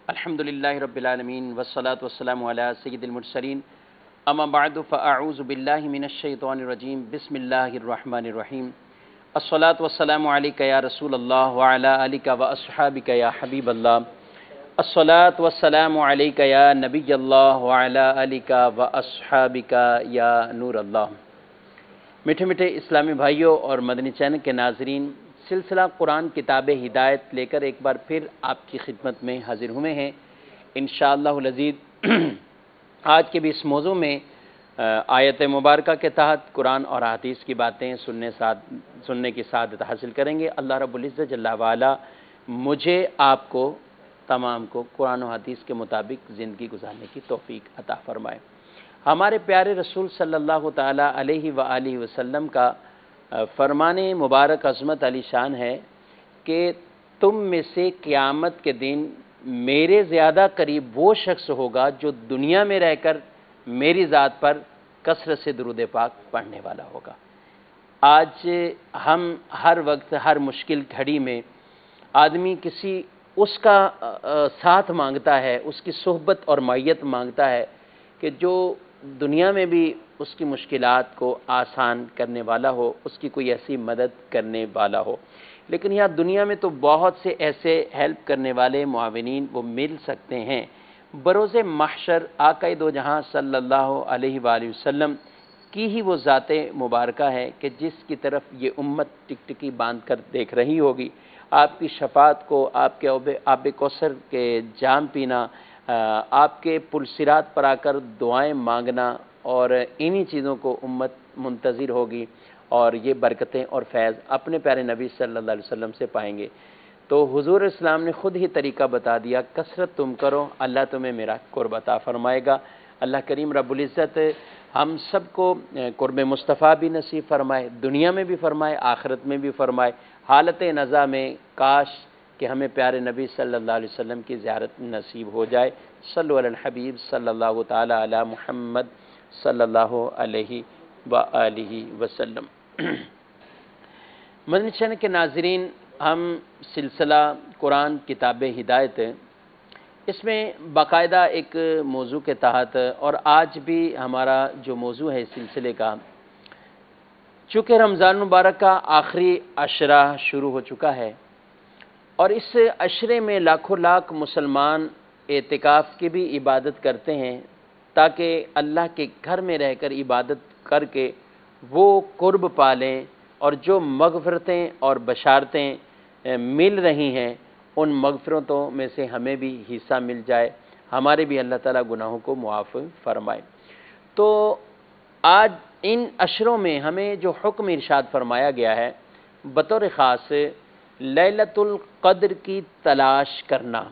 الحمد للہ رب العالمین والصلاة والسلام علی سید المرسلین اما بعد فاعوذ باللہ من الشیطان الرجیم بسم اللہ الرحمن الرحیم الصلاة والسلام علیک یا رسول اللہ وعلی آلک واصحابک یا حبیب اللہ الصلاة والسلام علیک یا نبی اللہ وعلی آلک واصحابک یا نور اللہ۔ میٹھے میٹھے اسلامی بھائیوں اور مدنی چینل کے ناظرین، سلسلہ قرآن کتاب ہدایت لے کر ایک بار پھر آپ کی خدمت میں حاضر ہوئے ہیں انشاءاللہ العزیز۔ آج کے بھی اس موضوع میں آیت مبارکہ کے تحت قرآن اور حدیث کی باتیں سننے کی سعادت حاصل کریں گے۔ اللہ رب العزت جل وعلا مجھے آپ کو تمام کو قرآن و حدیث کے مطابق زندگی گزارنے کی توفیق عطا فرمائے۔ ہمارے پیارے رسول صلی اللہ تعالیٰ علیہ وآلہ وسلم کا فرمان مبارک عظمت علی شان ہے کہ تم میں سے قیامت کے دن میرے زیادہ قریب وہ شخص ہوگا جو دنیا میں رہ کر میری ذات پر کثرت سے درود پاک پڑھنے والا ہوگا۔ آج ہم ہر وقت ہر مشکل گھڑی میں آدمی اس کا ساتھ مانگتا ہے، اس کی صحبت اور معیت مانگتا ہے کہ جو دنیا میں بھی اس کی مشکلات کو آسان کرنے والا ہو، اس کی کوئی ایسی مدد کرنے والا ہو۔ لیکن یہاں دنیا میں تو بہت سے ایسے ہیلپ کرنے والے معاونین وہ مل سکتے ہیں۔ بروز محشر آقا دو جہاں صلی اللہ علیہ وآلہ وسلم کی ہی وہ ذات مبارکہ ہے کہ جس کی طرف یہ امت ٹکٹکی باندھ کر دیکھ رہی ہوگی۔ آپ کی شفاعت کو، آپ کے آب کوثر کے جام پینا، آپ کے پل صراط پر آ کر دعائیں مانگنا، اور انہی چیزوں کو امت منتظر ہوگی اور یہ برکتیں اور فیض اپنے پیارے نبی صلی اللہ علیہ وسلم سے پائیں گے۔ تو حضور اسلام نے خود ہی طریقہ بتا دیا، کثرت تم کرو، اللہ تمہیں میرا قرب عطا فرمائے گا۔ اللہ کریم رب العزت ہم سب کو قرب مصطفیٰ بھی نصیب فرمائے، دنیا میں بھی فرمائے، آخرت میں بھی فرمائے۔ حالت نزا میں کاش کہ ہمیں پیارے نبی صلی اللہ علیہ وسلم کی زیارت نصیب ہو جائے۔ صلو علی الحبیب صلی اللہ تعالی علی محمد صلی اللہ علیہ وآلہ وسلم۔ مدنی چینل کے ناظرین، ہم سلسلہ قرآن کتاب ہدایت اس میں باقاعدہ ایک موضوع کے تحت، اور آج بھی ہمارا جو موضوع ہے اس سلسلے کا، چونکہ رمضان مبارک کا آخری عشرہ شروع ہو چکا ہے اور اس عشرے میں لاکھوں لاکھ مسلمان اعتکاف کی بھی عبادت کرتے ہیں تاکہ اللہ کے گھر میں رہ کر عبادت کر کے وہ قرب پالیں، اور جو مغفرتیں اور بشارتیں مل رہی ہیں ان مغفرتوں میں سے ہمیں بھی حصہ مل جائے، ہمارے بھی اللہ تعالیٰ گناہوں کو معاف فرمائے۔ تو آج ان عشروں میں ہمیں جو حکم ارشاد فرمایا گیا ہے بطور خاص لیلۃ القدر کی تلاش کرنا،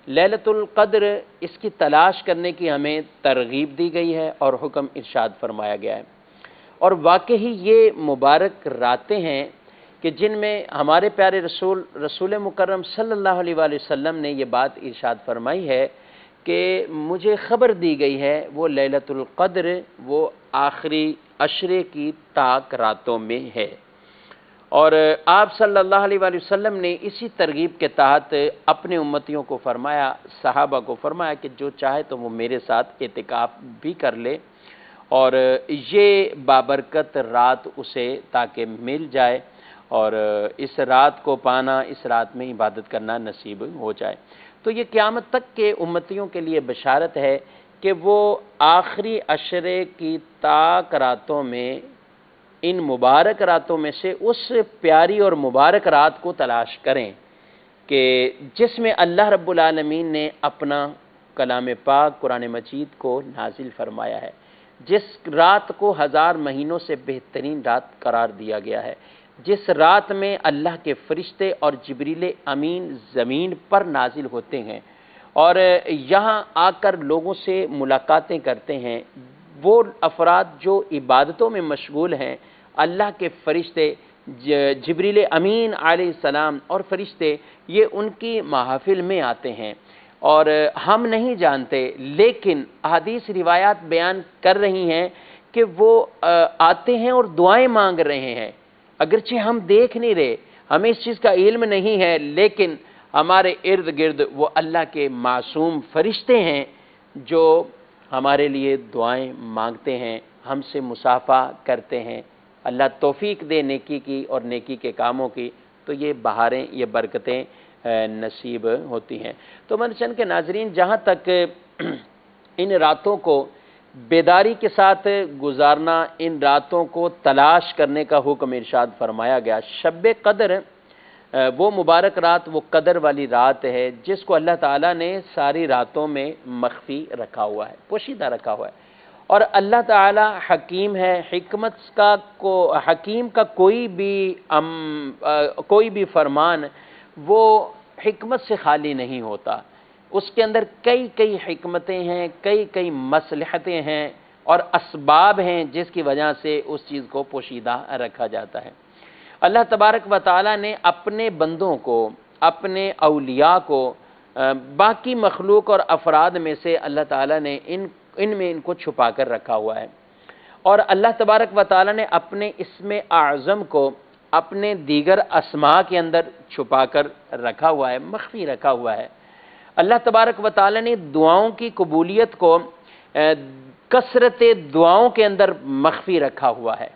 لیلۃ القدر اس کی تلاش کرنے کی ہمیں ترغیب دی گئی ہے اور حکم ارشاد فرمایا گیا ہے۔ اور واقعی یہ مبارک راتیں ہیں کہ جن میں ہمارے پیارے رسول مکرم صلی اللہ علیہ وآلہ وسلم نے یہ بات ارشاد فرمائی ہے کہ مجھے خبر دی گئی ہے وہ لیلۃ القدر وہ آخری عشرے کی تاک راتوں میں ہے۔ اور آپ صلی اللہ علیہ وآلہ وسلم نے اسی ترغیب کے تحت اپنے امتیوں کو فرمایا، صحابہ کو فرمایا کہ جو چاہے تو وہ میرے ساتھ اعتکاف بھی کر لے، اور یہ بابرکت رات اسے تاکہ مل جائے اور اس رات کو پانا، اس رات میں عبادت کرنا نصیب ہو جائے۔ تو یہ قیامت تک کے امتیوں کے لیے بشارت ہے کہ وہ آخری عشرے کی تاک راتوں میں، ان مبارک راتوں میں سے اس پیاری اور مبارک رات کو تلاش کریں کہ جس میں اللہ رب العالمین نے اپنا کلام پاک قرآن مجید کو نازل فرمایا ہے، جس رات کو ہزار مہینوں سے بہترین رات قرار دیا گیا ہے، جس رات میں اللہ کے فرشتے اور جبریل امین زمین پر نازل ہوتے ہیں اور یہاں آ کر لوگوں سے ملاقاتیں کرتے ہیں۔ وہ افراد جو عبادتوں میں مشغول ہیں، اللہ کے فرشتے جبریل امین علیہ السلام اور فرشتے یہ ان کی محافل میں آتے ہیں، اور ہم نہیں جانتے، لیکن احادیث روایات بیان کر رہی ہیں کہ وہ آتے ہیں اور دعائیں مانگ رہے ہیں، اگرچہ ہم دیکھ نہیں رہے، ہمیں اس چیز کا علم نہیں ہے، لیکن ہمارے ارد گرد وہ اللہ کے معصوم فرشتے ہیں جو ہمارے لیے دعائیں مانگتے ہیں، ہم سے مصافحہ کرتے ہیں۔ اللہ توفیق دے نیکی کی اور نیکی کے کاموں کی، تو یہ بہاریں، یہ برکتیں نصیب ہوتی ہیں۔ تو منچن کے ناظرین، جہاں تک ان راتوں کو بیداری کے ساتھ گزارنا، ان راتوں کو تلاش کرنے کا حکم ارشاد فرمایا گیا، شب قدر وہ مبارک رات، وہ قدر والی رات ہے جس کو اللہ تعالیٰ نے ساری راتوں میں مخفی رکھا ہوا ہے، پوشیدہ رکھا ہوا ہے۔ اور اللہ تعالیٰ حکیم ہے، حکیم کا کوئی بھی فرمان وہ حکمت سے خالی نہیں ہوتا، اس کے اندر کئی حکمتیں ہیں، کئی مصلحتیں ہیں اور اسباب ہیں جس کی وجہ سے اس چیز کو پوشیدہ رکھا جاتا ہے۔ اللہ تبارک و تعالیٰ نے اپنے بندوں کو، اپنے اولیاء کو باقی مخلوق اور افراد میں سے اللہ تعالیٰ نے ان کو چھپا کر رکھا ہوا ہے، اور اللہ تبارک و تعالیٰ نے اپنے اسم اعظم کو اپنے دیگر اسماء کے اندر چھپا کر رکھا ہوا ہے، مخفی رکھا ہوا ہے۔ اللہ تبارک و تعالیٰ نے دعاؤں کی قبولیت کو کثرت دعاؤں کے اندر مخفی رکھا ہوا ہے۔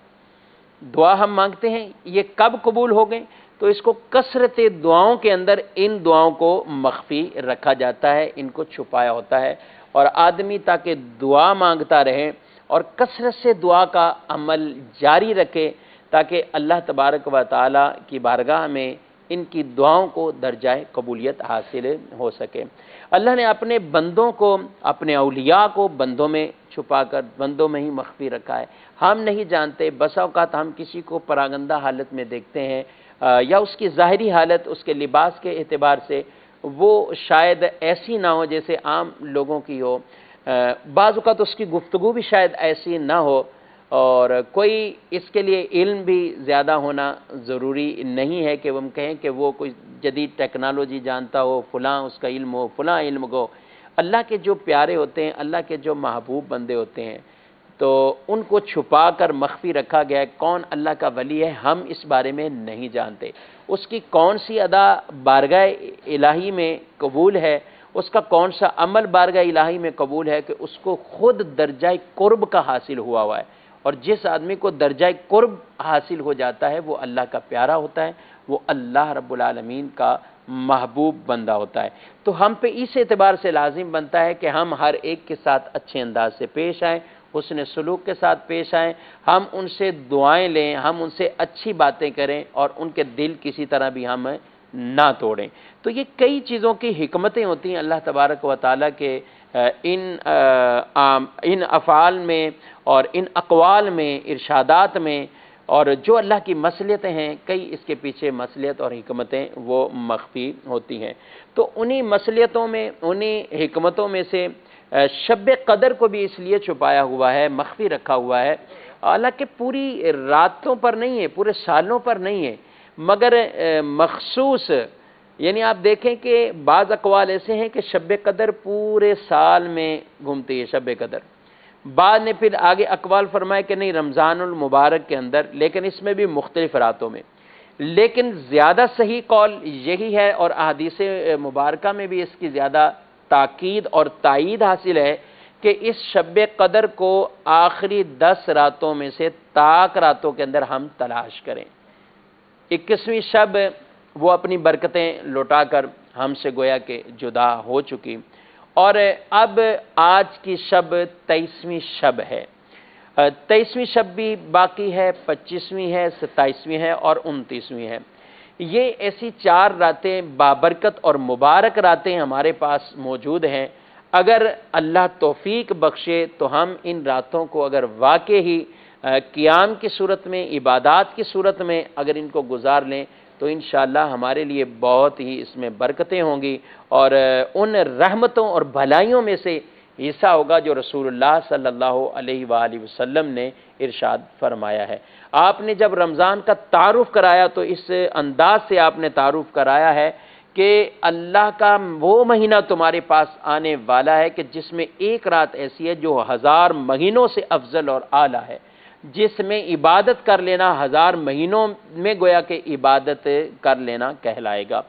دعا ہم مانگتے ہیں، یہ کب قبول ہو گئے؟ تو اس کو کثرت دعاؤں کے اندر ان دعاؤں کو مخفی رکھا جاتا ہے، ان کو چھپایا ہوتا ہے، اور آدمی تاکہ دعا مانگتا رہے اور کثرت سے دعا کا عمل جاری رکھے، تاکہ اللہ تبارک و تعالیٰ کی بارگاہ میں ان کی دعاؤں کو درجہ قبولیت حاصل ہو سکے۔ اللہ نے اپنے بندوں کو، اپنے اولیاء کو بندوں میں چھپا کر، بندوں میں ہی مخفی رکھا ہے۔ ہم نہیں جانتے، بسا اوقات ہم کسی کو پراگندہ حالت میں دیکھتے ہیں، یا اس کی ظاہری حالت، اس کے لباس کے اعتبار سے وہ شاید ایسی نہ ہو جیسے عام لوگوں کی ہو، بعض اوقات اس کی گفتگو بھی شاید ایسی نہ ہو، اور کوئی اس کے لیے علم بھی زیادہ ہونا ضروری نہیں ہے کہ ہم کہیں کہ وہ کوئی جدید ٹیکنالوجی جانتا ہو، فلاں اس کا علم ہو، فلاں علم ہو۔ اللہ کے جو پیارے ہوتے ہیں، اللہ کے جو محبوب بندے ہوتے ہیں، تو ان کو چھپا کر مخفی رکھا گیا ہے۔ کون اللہ کا ولی ہے ہم اس بارے میں نہیں جانتے، اس کی کون سی ادا بارگاہ الہی میں قبول ہے، اس کا کون سا عمل بارگاہ الہی میں قبول ہے، کہ اس کو خود درجہ قرب کا حاصل ہوا ہے، اور جس آدمی کو درجہ قرب حاصل ہو جاتا ہے وہ اللہ کا پیارا ہوتا ہے، وہ اللہ رب العالمین کا محبوب بندہ ہوتا ہے۔ تو ہم پہ اس اعتبار سے لازم بنتا ہے کہ ہم ہر ایک کے ساتھ اچھے انداز سے پیش آئیں، حسن سلوک کے ساتھ پیش آئیں، ہم ان سے دعائیں لیں، ہم ان سے اچھی باتیں کریں، اور ان کے دل کسی طرح بھی ہم نہ توڑیں۔ تو یہ کئی چیزوں کی حکمتیں ہوتی ہیں اللہ تبارک و تعالیٰ کے ان افعال میں اور ان اقوال میں، ارشادات میں، اور جو اللہ کی مصلحتیں ہیں، کئی اس کے پیچھے مصلحت اور حکمتیں وہ مخفی ہوتی ہیں۔ تو انہی مصلحتوں میں، انہی حکمتوں میں سے شب قدر کو بھی اس لیے چھپایا ہوا ہے، مخفی رکھا ہوا ہے، حالانکہ پوری راتوں پر نہیں ہے، پورے سالوں پر نہیں ہے، مگر مخصوص، یعنی آپ دیکھیں کہ بعض اقوال ایسے ہیں کہ شب قدر پورے سال میں گھومتی ہے شب قدر، بعد نے پھر آگے اقوال فرمائے کہ نہیں رمضان المبارک کے اندر، لیکن اس میں بھی مختلف راتوں میں۔ لیکن زیادہ صحیح قول یہی ہے، اور احادیث مبارکہ میں بھی اس کی زیادہ تاکید اور تائید حاصل ہے، کہ اس شب قدر کو آخری 10 راتوں میں سے طاق راتوں کے اندر ہم تلاش کریں۔ 21ویں شب وہ اپنی برکتیں لوٹا کر ہم سے گویا کہ جدا ہو چکی، اور اب آج کی شب 23ویں شب ہے، 23ویں شب بھی باقی ہے، 25ویں ہے، 27ویں ہے اور 29ویں ہے۔ یہ ایسی 4 راتیں بابرکت اور مبارک راتیں ہمارے پاس موجود ہیں۔ اگر اللہ توفیق بخشے تو ہم ان راتوں کو اگر واقع ہی قیام کی صورت میں، عبادات کی صورت میں اگر ان کو گزار لیں تو انشاءاللہ ہمارے لیے بہت ہی اس میں برکتیں ہوں گی، اور ان رحمتوں اور بھلائیوں میں سے حصہ ہوگا جو رسول اللہ صلی اللہ علیہ وآلہ وسلم نے ارشاد فرمایا ہے۔ آپ نے جب رمضان کا تعارف کرایا تو اس انداز سے آپ نے تعارف کرایا ہے کہ اللہ کا وہ مہینہ تمہارے پاس آنے والا ہے کہ جس میں ایک رات ایسی ہے جو 1000 مہینوں سے افضل اور اعلیٰ ہے، جس میں عبادت کر لینا 1000 مہینوں میں گویا کہ عبادت کر لینا کہلائے گا۔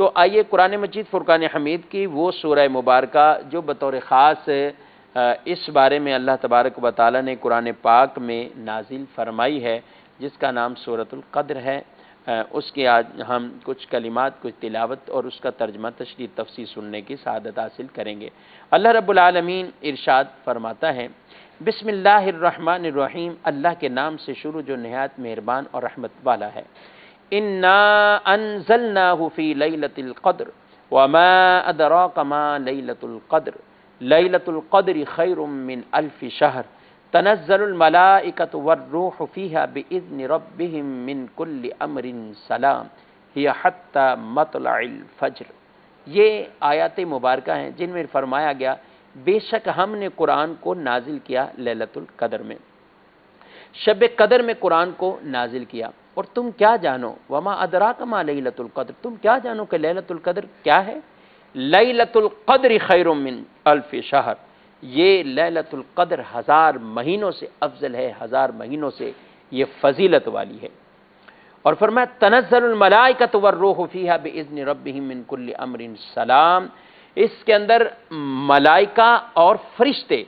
تو آئیے قرآن مجید فرقان حمید کی وہ سورہ مبارکہ جو بطور خاص اس بارے میں اللہ تبارک و تعالی نے قرآن پاک میں نازل فرمائی ہے، جس کا نام سورۃ القدر ہے، اس کے آج ہم کچھ کلمات، کچھ تلاوت اور اس کا ترجمہ تشریح تفسیر سننے کی سعادت حاصل کریں گے۔ اللہ رب العالمین ارشاد فرماتا ہے، بسم اللہ الرحمن الرحیم، اللہ کے نام سے شروع جو نہایت مہربان اور رحمت والا ہے۔ انا انزلناہ فی لیلۃ القدر وما ادراک ما لیلۃ القدر لیلۃ القدر خیر من الف شہر تنزل الملائکۃ والروح فیہا باذن ربہم من کل امر سلام ہی حتی مطلع الفجر۔ یہ آیات مبارکہ ہیں جن میں فرمایا گیا بے شک ہم نے قرآن کو نازل کیا لیلۃ القدر میں، شب قدر میں قرآن کو نازل کیا، اور تم کیا جانو، وما ادراک ما لیلۃ القدر، تم کیا جانو کہ لیلۃ القدر کیا ہے؟ لیلۃ القدر خیر من الف شہر، یہ لیلۃ القدر 1000 مہینوں سے افضل ہے، 1000 مہینوں سے یہ فضیلت والی ہے۔ اور فرمایا تنزل الملائکۃ والروح فیہا باذن ربہم من کل امر سلام، اس کے اندر ملائکہ اور فرشتے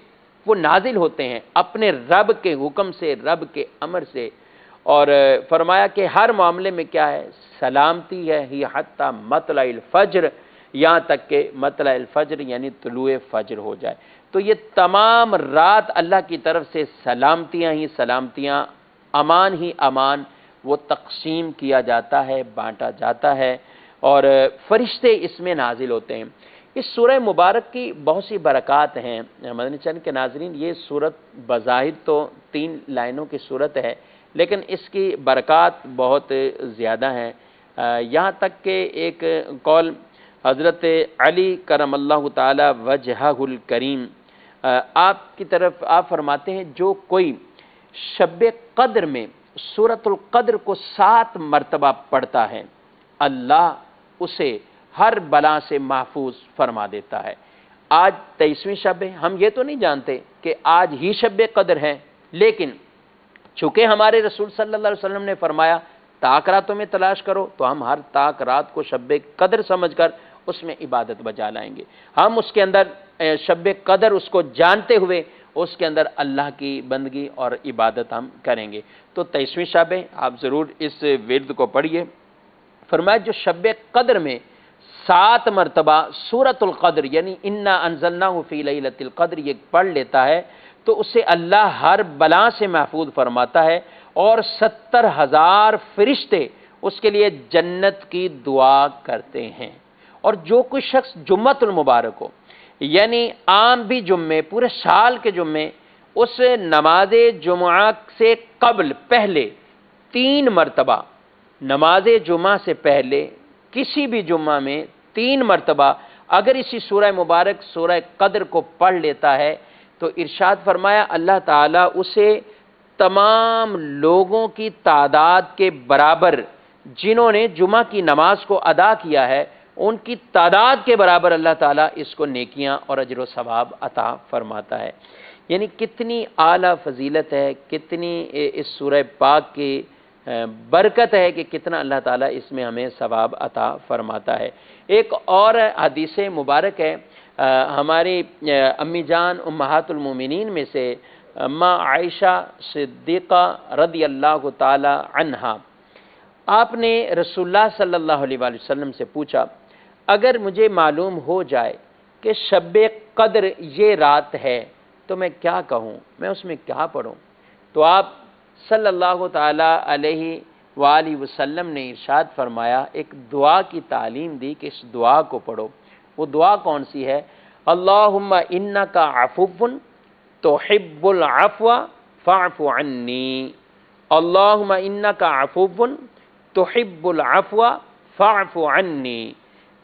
وہ نازل ہوتے ہیں اپنے رب کے حکم سے، رب کے امر سے، اور فرمایا کہ ہر معاملے میں کیا ہے؟ سلامتی ہے، ہی حتی مطلع الفجر، یہاں تک کہ مطلع الفجر یعنی طلوع فجر ہو جائے۔ تو یہ تمام رات اللہ کی طرف سے سلامتیاں ہی سلامتیاں، امان ہی امان وہ تقسیم کیا جاتا ہے، بانٹا جاتا ہے، اور فرشتے اس میں نازل ہوتے ہیں۔ اس سورہ مبارک کی بہت سی برکات ہیں مدنی چینل کے ناظرین۔ یہ سورت بظاہر تو 3 لائنوں کی سورت ہے، لیکن اس کی برکات بہت زیادہ ہیں، یہاں تک کہ ایک قول حضرت علی کرم اللہ تعالی وجہہ الکریم آپ کی طرف آپ فرماتے ہیں، جو کوئی شب قدر میں سورۃ القدر کو 7 مرتبہ پڑھتا ہے، اللہ اسے ہر بلا سے محفوظ فرما دیتا ہے۔ آج 23ویں شب ہے، ہم یہ تو نہیں جانتے کہ آج ہی شب قدر ہے، لیکن چونکہ ہمارے رسول صلی اللہ علیہ وسلم نے فرمایا تاک راتوں میں تلاش کرو، تو ہم ہر تاک رات کو شب قدر سمجھ کر اس میں عبادت بجا لائیں گے۔ ہم اس کے اندر شب قدر اس کو جانتے ہوئے اس کے اندر اللہ کی بندگی اور عبادت ہم کریں گے۔ تو 23ویں شب ہے، آپ ضرور اس ورد کو پڑھیے۔ فرمایا جو شب قدر میں 7 مرتبہ سورۃ القدر یعنی انا انزلناہ فی لیلۃ القدر یہ پڑھ لیتا ہے، تو اسے اللہ ہر بلا سے محفوظ فرماتا ہے، اور 70,000 فرشتے اس کے لیے جنت کی دعا کرتے ہیں۔ اور جو کوئی شخص جمعۃ المبارک ہو، یعنی عام بھی جمعے، پورے سال کے جمعے، اس نماز جمعہ سے قبل پہلے 3 مرتبہ، نماز جمعہ سے پہلے کسی بھی جمعہ میں 3 مرتبہ اگر اسی سورہ مبارک سورہ قدر کو پڑھ لیتا ہے، تو ارشاد فرمایا اللہ تعالیٰ اسے تمام لوگوں کی تعداد کے برابر، جنہوں نے جمعہ کی نماز کو ادا کیا ہے ان کی تعداد کے برابر اللہ تعالیٰ اس کو نیکیاں اور اجر و ثواب عطا فرماتا ہے۔ یعنی کتنی اعلیٰ فضیلت ہے، کتنی اس سورہ پاک کی برکت ہے کہ کتنا اللہ تعالیٰ اس میں ہمیں ثواب عطا فرماتا ہے۔ ایک اور حدیث مبارک ہے، ہماری امی جان امہات المومنین میں سے اماں عائشہ صدیقہ رضی اللہ تعالی عنہا، آپ نے رسول اللہ صلی اللہ علیہ وآلہ وسلم سے پوچھا، اگر مجھے معلوم ہو جائے کہ شب قدر یہ رات ہے تو میں کیا کہوں، میں اس میں کیا پڑھوں؟ تو آپ صلی اللہ تعالی علیہ وآلہ وسلم نے ارشاد فرمایا، ایک دعا کی تعلیم دی کہ اس دعا کو پڑھو۔ وہ دعا کون سی ہے؟ اللہم انک عفو تحب العفو فاعف عنی، اللہم انک عفو تحب العفو فاعف عنی،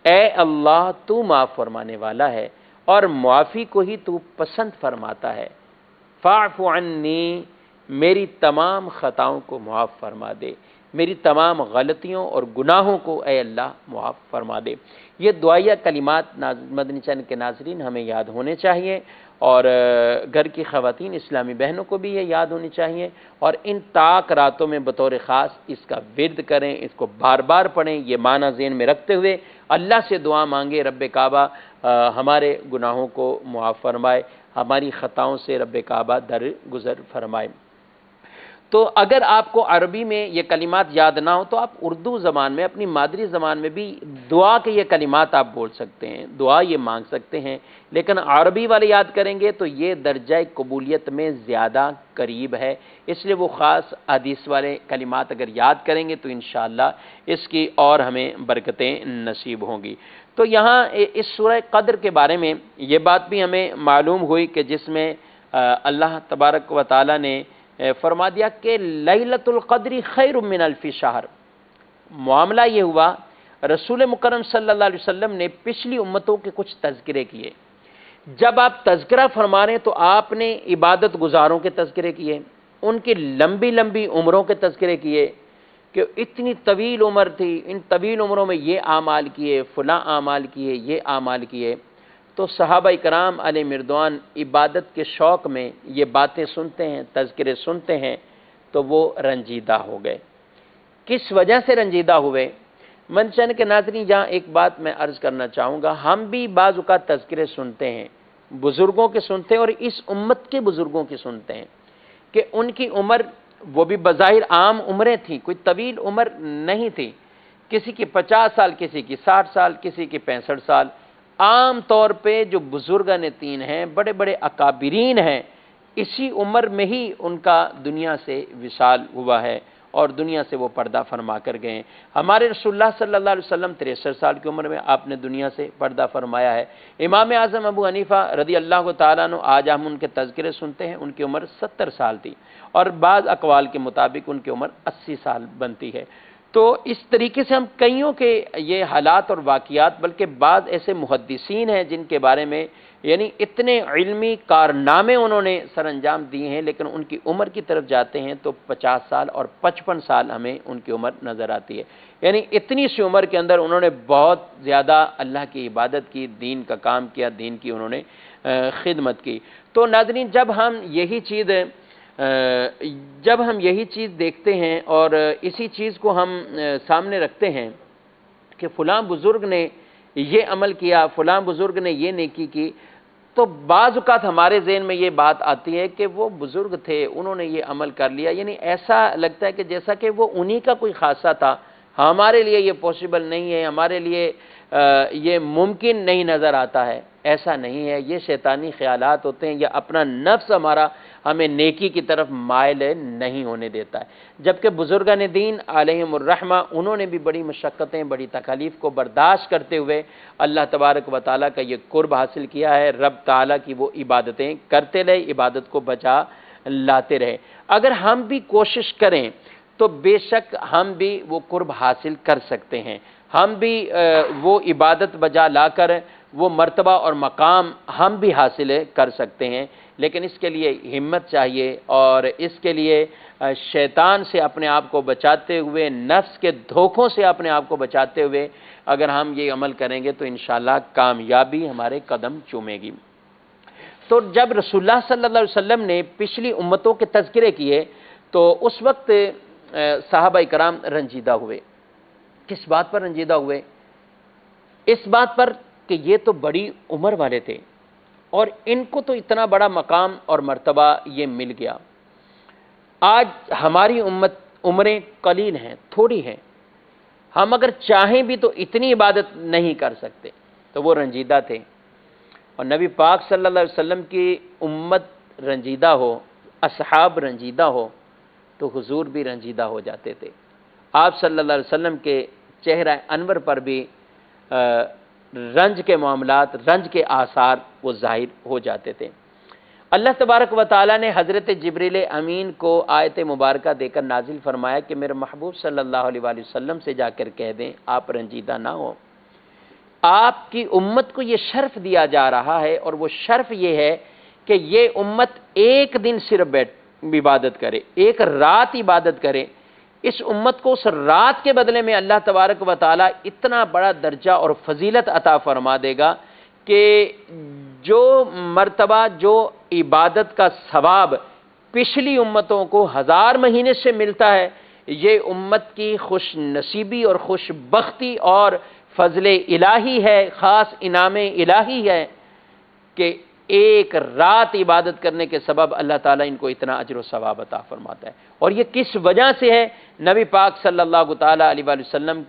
اے اللہ تو معاف فرمانے والا ہے اور معافی کو ہی تو پسند فرماتا ہے، فاعف عنی، میری تمام خطاؤں کو معاف فرما دے۔ میری تمام غلطیوں اور گناہوں کو اے اللہ معاف فرما دے۔ یہ دعائیہ کلمات مدنی چینل کے ناظرین ہمیں یاد ہونے چاہیے، اور گھر کی خواتین اسلامی بہنوں کو بھی یہ یاد ہونی چاہیے، اور ان طاق راتوں میں بطور خاص اس کا ورد کریں، اس کو بار بار پڑھیں، یہ معنی ذہن میں رکھتے ہوئے اللہ سے دعا مانگے رب کعبہ ہمارے گناہوں کو معاف فرمائے، ہماری خطاؤں سے رب کعبہ درگزر فرمائے۔ تو اگر آپ کو عربی میں یہ کلمات یاد نہ ہو تو آپ اردو زبان میں، اپنی مادری زبان میں بھی دعا کے یہ کلمات آپ بول سکتے ہیں، دعا یہ مانگ سکتے ہیں، لیکن عربی والے یاد کریں گے تو یہ درجہ قبولیت میں زیادہ قریب ہے، اس لیے وہ خاص حدیث والے کلمات اگر یاد کریں گے تو انشاءاللہ اس کی اور ہمیں برکتیں نصیب ہوں گی۔ تو یہاں اس سورہ قدر کے بارے میں یہ بات بھی ہمیں معلوم ہوئی کہ جس میں اللہ تبارک و تعالی نے فرما دیا کہ لیلۃ القدر خیر من الف شہر۔ معاملہ یہ ہوا، رسول مکرم صلی اللہ علیہ وسلم نے پچھلی امتوں کے کچھ تذکرے کیے۔ جب آپ تذکرہ فرما رہے ہیں تو آپ نے عبادت گزاروں کے تذکرے کیے، ان کی لمبی لمبی عمروں کے تذکرے کیے کہ اتنی طویل عمر تھی، ان طویل عمروں میں یہ اعمال کیے، فلاں اعمال کیے، یہ اعمال کیے۔ تو صحابہ کرام علیہ مردوان عبادت کے شوق میں یہ باتیں سنتے ہیں، تذکرے سنتے ہیں تو وہ رنجیدہ ہو گئے۔ کس وجہ سے رنجیدہ ہوئے؟ منچن کے ناظرین جہاں ایک بات میں عرض کرنا چاہوں گا، ہم بھی بعض اوقات تذکرے سنتے ہیں، بزرگوں کے سنتے ہیں، اور اس امت کے بزرگوں کی سنتے ہیں کہ ان کی عمر وہ بھی بظاہر عام عمریں تھیں، کوئی طویل عمر نہیں تھی، کسی کی 50 سال، کسی کی 60 سال، کسی کی 65 سال۔ عام طور پہ جو بزرگان تین ہیں، بڑے بڑے اکابرین ہیں، اسی عمر میں ہی ان کا دنیا سے وصال ہوا ہے اور دنیا سے وہ پردہ فرما کر گئے ہیں۔ ہمارے رسول اللہ صلی اللہ علیہ وسلم 63 سال کی عمر میں آپ نے دنیا سے پردہ فرمایا ہے۔ امام اعظم ابو حنیفہ رضی اللہ تعالیٰ عنہ، آج ہم ان کے تذکرے سنتے ہیں، ان کی عمر 70 سال تھی، اور بعض اقوال کے مطابق ان کی عمر 80 سال بنتی ہے۔ تو اس طریقے سے ہم کئیوں کے یہ حالات اور واقعات، بلکہ بعض ایسے محدثین ہیں جن کے بارے میں یعنی اتنے علمی کارنامے انہوں نے سر انجام دیے ہیں، لیکن ان کی عمر کی طرف جاتے ہیں تو 50 سال اور 55 سال ہمیں ان کی عمر نظر آتی ہے۔ یعنی اتنی سی عمر کے اندر انہوں نے بہت زیادہ اللہ کی عبادت کی، دین کا کام کیا، دین کی انہوں نے خدمت کی۔ تو ناظرین جب ہم یہی چیز دیکھتے ہیں اور اسی چیز کو ہم سامنے رکھتے ہیں کہ فلاں بزرگ نے یہ عمل کیا، فلاں بزرگ نے یہ نیکی کی، تو بعض اوقات ہمارے ذہن میں یہ بات آتی ہے کہ وہ بزرگ تھے، انہوں نے یہ عمل کر لیا، یعنی ایسا لگتا ہے کہ جیسا کہ وہ انہی کا کوئی خاصہ تھا، ہمارے لیے یہ پاسبل نہیں ہے، ہمارے لیے یہ ممکن نہیں نظر آتا ہے۔ ایسا نہیں ہے، یہ شیطانی خیالات ہوتے ہیں، یا اپنا نفس ہمارا ہمیں نیکی کی طرف مائل نہیں ہونے دیتا ہے۔ جبکہ بزرگان دین علیہم الرحمہ، انہوں نے بھی بڑی مشقتیں، بڑی تکالیف کو برداشت کرتے ہوئے اللہ تبارک و تعالیٰ کا یہ قرب حاصل کیا ہے، رب تعالیٰ کی وہ عبادتیں کرتے رہے، عبادت کو بچا لاتے رہے۔ اگر ہم بھی کوشش کریں تو بے شک ہم بھی وہ قرب حاصل کر سکتے ہیں، ہم بھی وہ عبادت بجا لا کر وہ مرتبہ اور مقام ہم بھی حاصل کر سکتے ہیں، لیکن اس کے لیے ہمت چاہیے، اور اس کے لیے شیطان سے اپنے آپ کو بچاتے ہوئے، نفس کے دھوکوں سے اپنے آپ کو بچاتے ہوئے اگر ہم یہ عمل کریں گے تو انشاءاللہ کامیابی ہمارے قدم چومے گی۔ تو جب رسول اللہ صلی اللہ علیہ وسلم نے پچھلی امتوں کے تذکرے کیے تو اس وقت صحابہ کرام رنجیدہ ہوئے۔ کس بات پر رنجیدہ ہوئے؟ اس بات پر کہ یہ تو بڑی عمر والے تھے اور ان کو تو اتنا بڑا مقام اور مرتبہ یہ مل گیا۔ آج ہماری عمریں قلیل ہیں، تھوڑی ہیں، ہم اگر چاہیں بھی تو اتنی عبادت نہیں کر سکتے۔ تو وہ رنجیدہ تھے، اور نبی پاک صلی اللہ علیہ وسلم کی امت رنجیدہ ہو، اصحاب رنجیدہ ہو تو حضور بھی رنجیدہ ہو جاتے تھے۔ آپ صلی اللہ علیہ وسلم کے چہرہ انور پر بھی رنج کے معاملات، رنج کے آثار وہ ظاہر ہو جاتے تھے۔ اللہ تبارک و تعالیٰ نے حضرت جبریل امین کو آیت مبارکہ دے کر نازل فرمایا کہ میرے محبوب صلی اللہ علیہ وآلہ وسلم سے جا کر کہہ دیں آپ رنجیدہ نہ ہو۔ آپ کی امت کو یہ شرف دیا جا رہا ہے، اور وہ شرف یہ ہے کہ یہ امت ایک دن صرف عبادت کرے، ایک رات عبادت کرے، اس امت کو اس رات کے بدلے میں اللہ تبارک و تعالی اتنا بڑا درجہ اور فضیلت عطا فرما دے گا کہ جو مرتبہ جو عبادت کا ثواب پچھلی امتوں کو 1000 مہینے سے ملتا ہے، یہ امت کی خوش نصیبی اور خوش بختی اور فضل الہی ہے، خاص انعام الہی ہے کہ ایک رات عبادت کرنے کے سبب اللہ تعالیٰ ان کو اتنا اجر و ثواب عطا فرماتا ہے۔ اور یہ کس وجہ سے ہے؟ نبی پاک صلی اللہ تعالیٰ علیہ وآلہ وسلم،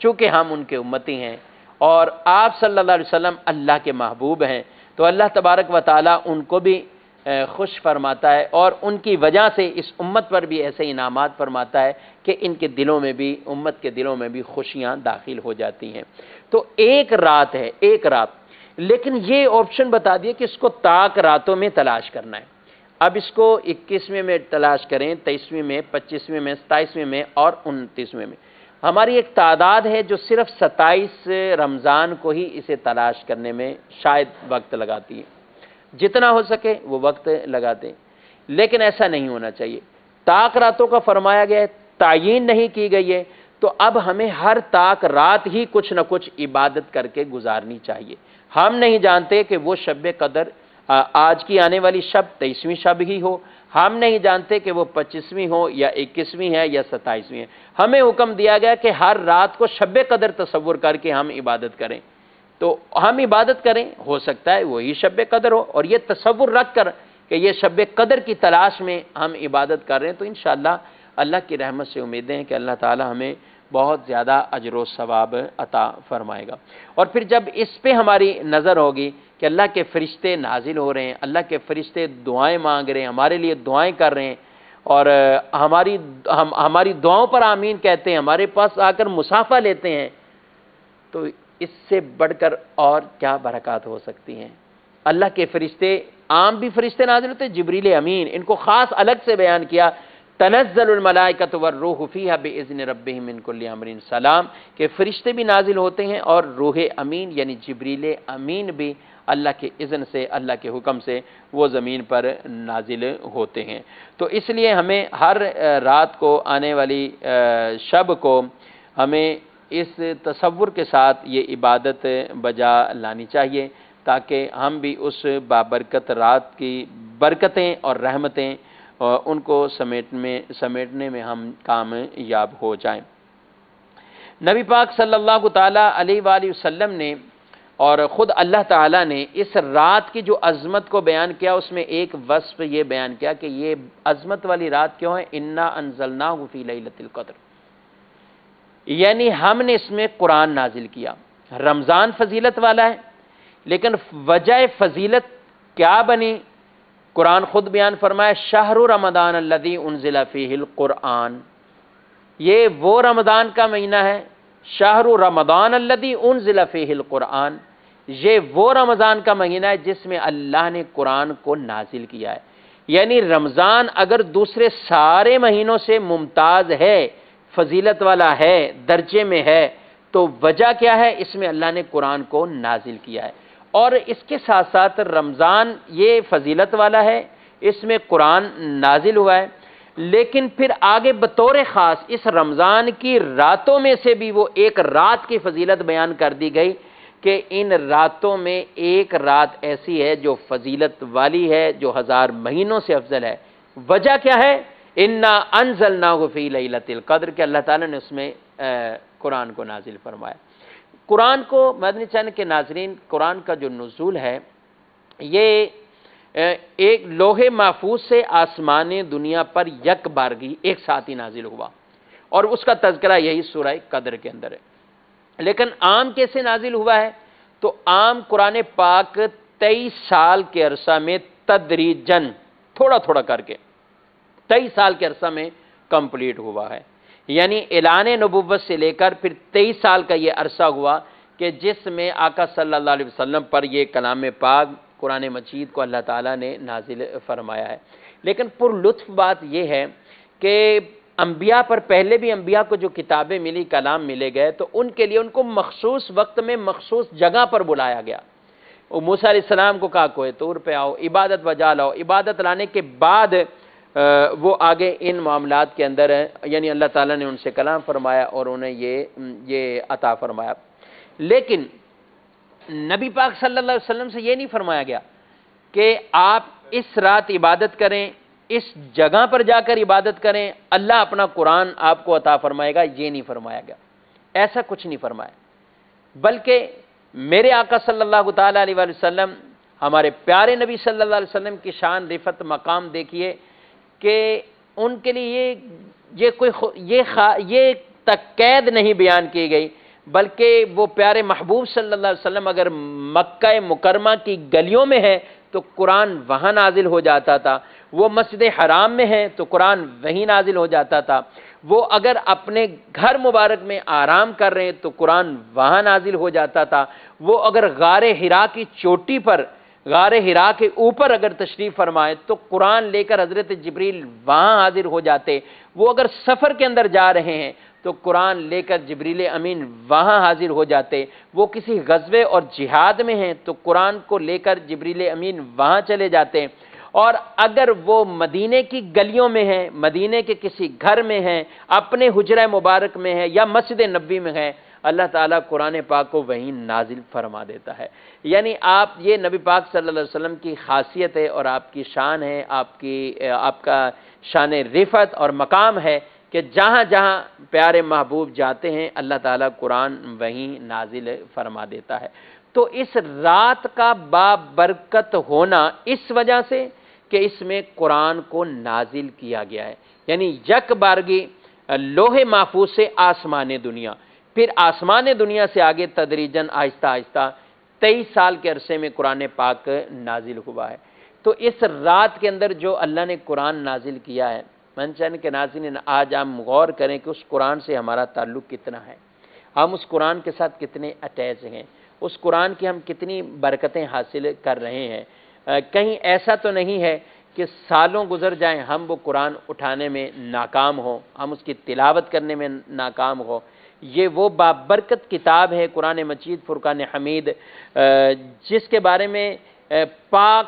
چونکہ ہم ان کے امتی ہیں اور آپ صلی اللہ علیہ وسلم اللہ کے محبوب ہیں، تو اللہ تبارک و تعالیٰ ان کو بھی خوش فرماتا ہے اور ان کی وجہ سے اس امت پر بھی ایسے انعامات فرماتا ہے کہ ان کے دلوں میں بھی، امت کے دلوں میں بھی خوشیاں داخل ہو جاتی ہیں۔ تو ایک رات ہے، ایک رات، لیکن یہ آپشن بتا دیے کہ اس کو طاق راتوں میں تلاش کرنا ہے۔ اب اس کو 21ویں میں تلاش کریں، 23ویں میں، 25ویں میں، 27ویں میں اور 29ویں میں۔ ہماری ایک تعداد ہے جو صرف 27 رمضان کو ہی اسے تلاش کرنے میں شاید وقت لگاتی ہے، جتنا ہو سکے وہ وقت لگاتے ہیں، لیکن ایسا نہیں ہونا چاہیے۔ طاق راتوں کا فرمایا گیا ہے، تعیین نہیں کی گئی ہے، تو اب ہمیں ہر طاق رات ہی کچھ نہ کچھ عبادت کر کے گزارنی چاہیے۔ ہم نہیں جانتے کہ وہ شب قدر آج کی آنے والی شب 23ویں شب ہی ہو، ہم نہیں جانتے کہ وہ 25ویں ہو یا 21ویں ہے یا 27ویں ہے۔ ہمیں حکم دیا گیا کہ ہر رات کو شب قدر تصور کر کے ہم عبادت کریں، تو ہم عبادت کریں، ہو سکتا ہے وہی شب قدر ہو، اور یہ تصور رکھ کر کہ یہ شب قدر کی تلاش میں ہم عبادت کر رہے ہیں، تو انشاءاللہ اللہ کی رحمت سے امیدیں ہیں کہ اللہ تعالی ہمیں بہت زیادہ اجر و ثواب عطا فرمائے گا۔ اور پھر جب اس پہ ہماری نظر ہوگی کہ اللہ کے فرشتے نازل ہو رہے ہیں، اللہ کے فرشتے دعائیں مانگ رہے ہیں، ہمارے لیے دعائیں کر رہے ہیں، اور ہماری دعاؤں پر آمین کہتے ہیں، ہمارے پاس آ کر مصافحہ لیتے ہیں، تو اس سے بڑھ کر اور کیا برکات ہو سکتی ہیں؟ اللہ کے فرشتے، عام بھی فرشتے نازل ہوتے ہیں، جبریل امین، ان کو خاص الگ سے بیان کیا، تنزل الملائکۃ والروح فیہا باذن ربہم من کل امر سلام، کہ فرشتے بھی نازل ہوتے ہیں اور روح امین یعنی جبریل امین بھی اللہ کے اذن سے، اللہ کے حکم سے وہ زمین پر نازل ہوتے ہیں۔ تو اس لیے ہمیں ہر رات کو آنے والی شب کو ہمیں اس تصور کے ساتھ یہ عبادت بجا لانی چاہیے، تاکہ ہم بھی اس بابرکت رات کی برکتیں اور رحمتیں ان کو سمیٹنے میں ہم کامیاب ہو جائیں۔ نبی پاک صلی اللہ تعالیٰ علیہ وآلہ وسلم نے اور خود اللہ تعالیٰ نے اس رات کی جو عظمت کو بیان کیا، اس میں ایک وصف یہ بیان کیا کہ یہ عظمت والی رات کیوں ہے؟ انا انزلناہ فی لیلۃ القدر، یعنی ہم نے اس میں قرآن نازل کیا۔ رمضان فضیلت والا ہے، لیکن وجہ فضیلت کیا بنی؟ قرآن خود بیان فرمایا، شہر رمضان الذی انزل فیہ القرآن، یہ وہ رمضان کا مہینہ ہے، شہر رمضان الذی انزل فیہ القرآن، یہ وہ رمضان کا مہینہ ہے جس میں اللہ نے قرآن کو نازل کیا ہے۔ یعنی رمضان اگر دوسرے سارے مہینوں سے ممتاز ہے، فضیلت والا ہے، درجے میں ہے، تو وجہ کیا ہے؟ اس میں اللہ نے قرآن کو نازل کیا ہے۔ اور اس کے ساتھ ساتھ رمضان یہ فضیلت والا ہے، اس میں قرآن نازل ہوا ہے، لیکن پھر آگے بطور خاص اس رمضان کی راتوں میں سے بھی وہ ایک رات کی فضیلت بیان کر دی گئی کہ ان راتوں میں ایک رات ایسی ہے جو فضیلت والی ہے، جو 1000 مہینوں سے افضل ہے۔ وجہ کیا ہے؟ انا انزلناہ فی لیلۃ القدر، کہ اللہ تعالیٰ نے اس میں قرآن کو نازل فرمایا۔ قرآن کو، مدنی چینل کے ناظرین، قرآن کا جو نزول ہے یہ ایک لوح محفوظ سے آسمان دنیا پر یک بارگی ایک ساتھ ہی نازل ہوا، اور اس کا تذکرہ یہی سورہ قدر کے اندر ہے۔ لیکن عام کیسے نازل ہوا ہے؟ تو عام قرآن پاک 23 سال کے عرصہ میں تدریجاً تھوڑا تھوڑا کر کے 23 سال کے عرصہ میں کمپلیٹ ہوا ہے، یعنی اعلان نبوت سے لے کر پھر 23 سال کا یہ عرصہ ہوا کہ جس میں آقا صلی اللہ علیہ وسلم پر یہ کلام پاک قرآن مجید کو اللہ تعالیٰ نے نازل فرمایا ہے۔ لیکن پر لطف بات یہ ہے کہ انبیاء پر پہلے بھی انبیاء کو جو کتابیں ملی، کلام ملے گئے، تو ان کے لیے ان کو مخصوص وقت میں مخصوص جگہ پر بلایا گیا۔ موسیٰ علیہ السلام کو کہا کوہ طور پہ آؤ، عبادت بجا لاؤ، عبادت لانے کے بعد وہ آگے ان معاملات کے اندر یعنی اللہ تعالیٰ نے ان سے کلام فرمایا اور انہیں یہ عطا فرمایا۔ لیکن نبی پاک صلی اللہ علیہ وسلم سے یہ نہیں فرمایا گیا کہ آپ اس رات عبادت کریں، اس جگہ پر جا کر عبادت کریں، اللہ اپنا قرآن آپ کو عطا فرمائے گا، یہ نہیں فرمایا گیا، ایسا کچھ نہیں فرمایا۔ بلکہ میرے آقا صلی اللہ تعالیٰ علیہ وآلہ وسلم، ہمارے پیارے نبی صلی اللہ علیہ وسلم کی شان رفعت مقام دیکھیے کہ ان کے لیے یہ تک قید نہیں بیان کی گئی، بلکہ وہ پیارے محبوب صلی اللہ علیہ وسلم اگر مکہ مکرمہ کی گلیوں میں ہے تو قرآن وہاں نازل ہو جاتا تھا، وہ مسجد حرام میں ہے تو قرآن وہیں نازل ہو جاتا تھا، وہ اگر اپنے گھر مبارک میں آرام کر رہے ہیں تو قرآن وہاں نازل ہو جاتا تھا، وہ اگر غار حرا کی چوٹی پر، غار حرا کے اوپر اگر تشریف فرمائے تو قرآن لے کر حضرت جبریل وہاں حاضر ہو جاتے، وہ اگر سفر کے اندر جا رہے ہیں تو قرآن لے کر جبریل امین وہاں حاضر ہو جاتے، وہ کسی غزوے اور جہاد میں ہیں تو قرآن کو لے کر جبریل امین وہاں چلے جاتے، اور اگر وہ مدینے کی گلیوں میں ہیں، مدینے کے کسی گھر میں ہیں، اپنے حجرہ مبارک میں ہیں یا مسجد نبوی میں ہیں، اللہ تعالیٰ قرآن پاک کو وہیں نازل فرما دیتا ہے۔ یعنی یہ نبی پاک صلی اللہ علیہ وسلم کی خاصیت ہے اور آپ کی شان ہے، آپ کا شان رفعت اور مقام ہے کہ جہاں جہاں پیارے محبوب جاتے ہیں اللہ تعالیٰ قرآن وہیں نازل فرما دیتا ہے۔ تو اس رات کا بابرکت ہونا اس وجہ سے کہ اس میں قرآن کو نازل کیا گیا ہے، یعنی یک بارگی لوح محفوظ سے آسمان دنیا، پھر آسمان دنیا سے آگے تدریجاً آہستہ آہستہ 23 سال کے عرصے میں قرآن پاک نازل ہوا ہے۔ تو اس رات کے اندر جو اللہ نے قرآن نازل کیا ہے، منچن کے ناظرین آج ہم غور کریں کہ اس قرآن سے ہمارا تعلق کتنا ہے، ہم اس قرآن کے ساتھ کتنے اٹیچ ہیں، اس قرآن کی ہم کتنی برکتیں حاصل کر رہے ہیں۔ کہیں ایسا تو نہیں ہے کہ سالوں گزر جائیں ہم وہ قرآن اٹھانے میں ناکام ہوں، ہم اس کی تلاوت کرنے میں ناکام ہوں۔ یہ وہ بابرکت کتاب ہے قرآن مجید فرقان حمید، جس کے بارے میں پاک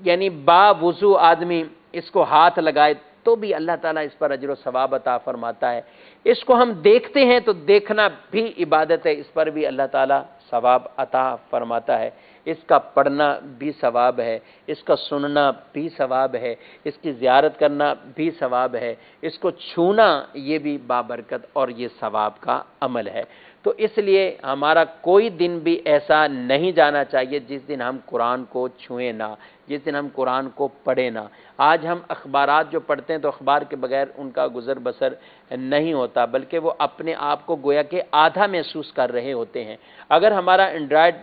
یعنی باوضو آدمی اس کو ہاتھ لگائے تو بھی اللہ تعالیٰ اس پر اجر و ثواب عطا فرماتا ہے، اس کو ہم دیکھتے ہیں تو دیکھنا بھی عبادت ہے، اس پر بھی اللہ تعالیٰ ثواب عطا فرماتا ہے، اس کا پڑھنا بھی ثواب ہے، اس کا سننا بھی ثواب ہے، اس کی زیارت کرنا بھی ثواب ہے، اس کو چھونا یہ بھی بابرکت اور یہ ثواب کا عمل ہے۔ تو اس لیے ہمارا کوئی دن بھی ایسا نہیں جانا چاہیے جس دن ہم قرآن کو چھوئیں نہ، جس دن ہم قرآن کو پڑھیں نہ۔ آج ہم اخبارات جو پڑھتے ہیں تو اخبار کے بغیر ان کا گزر بسر نہیں ہوتا، بلکہ وہ اپنے آپ کو گویا کہ آدھا محسوس کر رہے ہوتے ہیں۔ اگر ہمارا اینڈرائڈ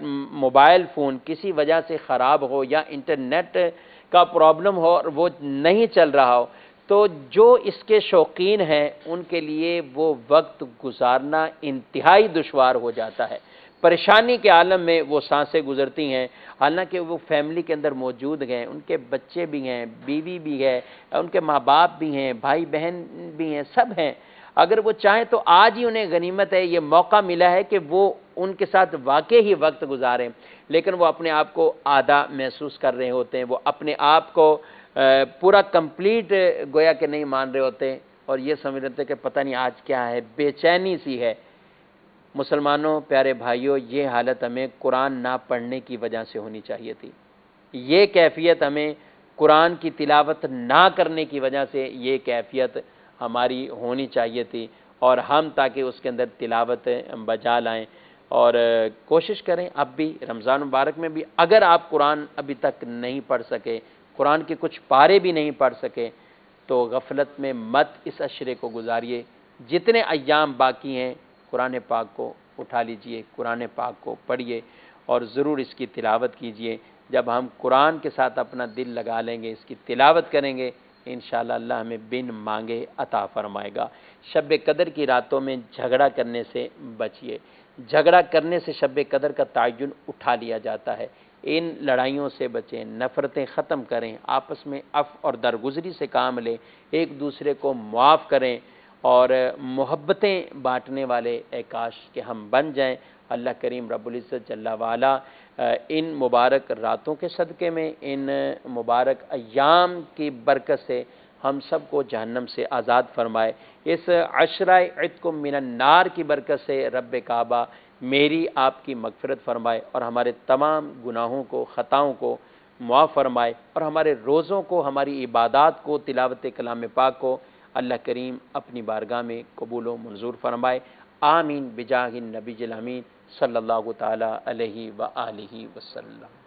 موبائل فون کسی وجہ سے خراب ہو یا انٹرنیٹ کا پرابلم ہو اور وہ نہیں چل رہا ہو تو جو اس کے شوقین ہیں ان کے لیے وہ وقت گزارنا انتہائی دشوار ہو جاتا ہے، پریشانی کے عالم میں وہ سانسیں گزرتی ہیں، حالانکہ وہ فیملی کے اندر موجود ہیں، ان کے بچے بھی ہیں، بیوی بھی ہے، ان کے ماں باپ بھی ہیں، بھائی بہن بھی ہیں، سب ہیں۔ اگر وہ چاہیں تو آج ہی انہیں غنیمت ہے، یہ موقع ملا ہے کہ وہ ان کے ساتھ واقعی ہی وقت گزاریں، لیکن وہ اپنے آپ کو آدھا محسوس کر رہے ہوتے ہیں، وہ اپنے آپ کو پورا کمپلیٹ گویا کہ نہیں مان رہے ہوتے اور یہ سمجھ رہتے کہ پتہ نہیں آج کیا ہے، بے چینی سی ہے۔ مسلمانوں، پیارے بھائیوں، یہ حالت ہمیں قرآن نہ پڑھنے کی وجہ سے ہونی چاہیے تھی، یہ کیفیت ہمیں قرآن کی تلاوت نہ کرنے کی وجہ سے یہ کیفیت ہماری ہونی چاہیے تھی، اور ہم تاکہ اس کے اندر تلاوت بجا لائیں اور کوشش کریں اب بھی رمضان مبارک میں بھی اگر آپ قرآن ابھی تک نہیں پڑھ سکے، قرآن کے کچھ پارے بھی نہیں پڑھ سکے تو غفلت میں مت اس عشرے کو گزاریے، جتنے ایام باقی ہیں قرآن پاک کو اٹھا لیجئے، قرآن پاک کو پڑھیے اور ضرور اس کی تلاوت کیجئے۔ جب ہم قرآن کے ساتھ اپنا دل لگا لیں گے، اس کی تلاوت کریں گے، انشاءاللہ اللہ ہمیں بن مانگے عطا فرمائے گا۔ شب قدر کی راتوں میں جھگڑا کرنے سے بچیے، جھگڑا کرنے سے شب قدر کا تعین اٹھا لیا جاتا ہے، ان لڑائیوں سے بچیں، نفرتیں ختم کریں، آپس میں عفو اور درگزری سے کام لیں، ایک دوسرے کو معاف کریں اور محبتیں بانٹنے والے اے کاش کہ ہم بن جائیں۔ اللہ کریم رب العزت جل وعلا ان مبارک راتوں کے صدقے میں، ان مبارک ایام کی برکت سے ہم سب کو جہنم سے آزاد فرمائے۔ اس عشرہ عتقم من النار کی برکت سے رب کعبہ میری آپ کی مغفرت فرمائے اور ہمارے تمام گناہوں کو، خطاؤں کو معاف فرمائے، اور ہمارے روزوں کو، ہماری عبادات کو، تلاوت کلام پاک کو اللہ کریم اپنی بارگاہ میں قبول و منظور فرمائے۔ آمین بجاہ النبی الامین صلی اللہ تعالی علیہ وآلہ وسلم۔